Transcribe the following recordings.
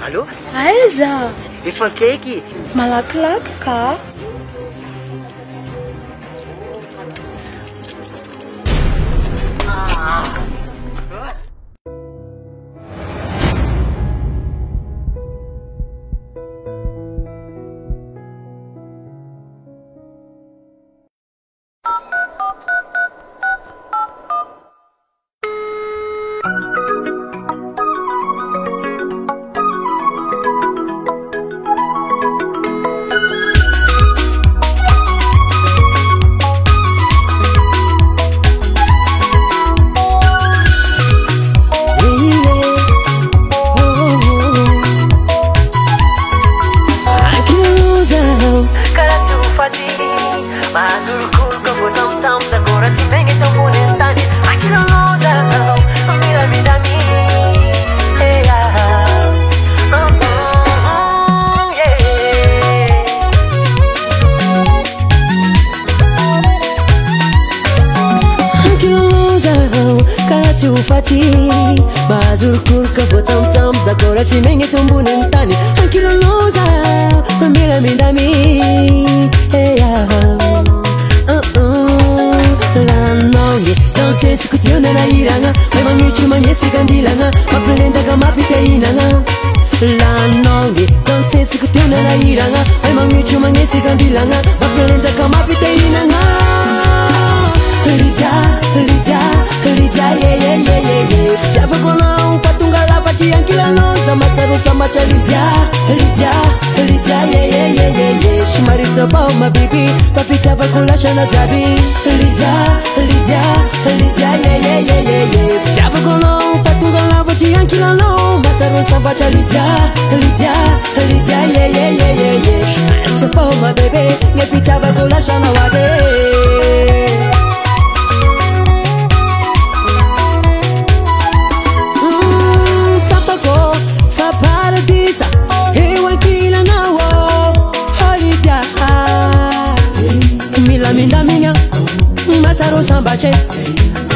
Allô? Aiza? Efa akaiky. Malakilaky ka? Mazurkurka votam-tam da kora tsy megny tombony amin'ny tany ankiloloza mila mindamy lanonge dansesiko teo nanahiragna may magnitro magnesika andilagna mampilendaka mampitahinagna lanonge dansesiko teo nanahiragna may magnitro magnesika andilagna mampilendaka mampitahinagna Lydia, Lydia, Lydia, yeah, yeah, yeah, yeah, yeah. Fitiavako anao fa tonga lafatry ankilanonza masarosa matra Lydia, Lydia, Lydia, yeah, yeah, yeah, yeah, yeah. Somary sabao mabiby fa fitiavako lasana jiaby Lydia, Lydia, Lydia, yeah, yeah, yeah, yeah, yeah. Fitiavako anao fa tonga lafatry ankilanao masarosa matra Lydia, Lydia, Lydia, yeah, yeah, yeah, yeah, yeah. Somary sabao mabiby nge fitiavako lasana wabe paradisa hewa kila nawo Lydia mila mindaminga masaro sambache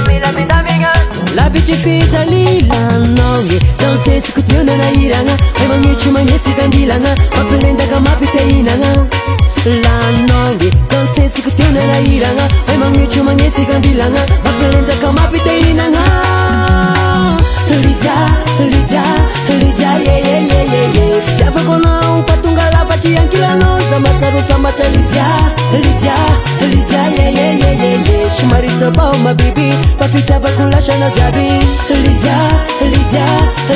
mila mindaminga la bici fiza lila nonge danse sikutiona na iranga ay mangichu manyesi kandilanga mapelenda kama pitehinanga la nonge danse sikutiona na iranga ay mangichu manyesi kandilanga mapelenda kama pitehinanga Lydia, Lydia, Lydia, yeah, yeah, yeah, yeah, yeah. Fitiavako anao fa tonga lafatry ankilanonza masarosa matra Lydia, Lydia, Lydia, yeah, yeah, yeah, yeah, yeah. Somary sabao mabiby fa fitiavako lasana jiaby Lydia, Lydia,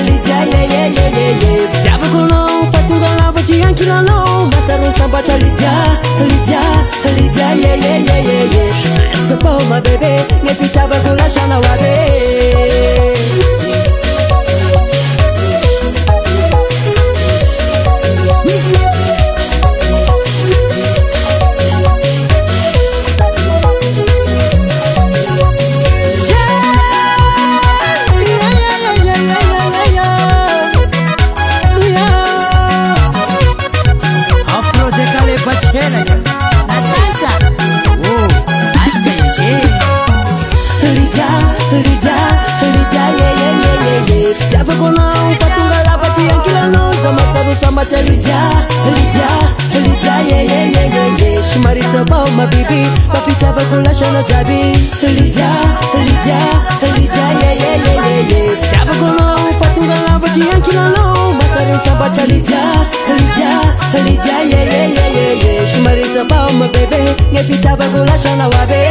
Lydia, yeah, yeah, yeah, yeah, yeah. Fitiavako anao fa tonga lafatry ankilanao masarosa matra Lydia, Lydia, Lydia, yeah, yeah, yeah, yeah, yeah. Somary sabao mabiby nge fitiavako lasana wabe Lydia, Lydia, yeah, yeah, yeah, yeah, yeah. Fitiavako anao fa tonga lafatry ankilanonza masarosa matra Lydia, Lydia, Lydia, yeah, yeah, yeah, yeah, yeah. Somary sabao mabiby fa fitiavako lasana jiaby Lydia, Lydia, Lydia, yeah, yeah, yeah, yeah, yeah. Fitiavako anao fa tonga lafatry ankilanao masarosa matra Lydia, Lydia, Lydia, yeah, yeah, yeah, yeah, yeah. Somary sabao mabiby nge fitiavako lasana wabe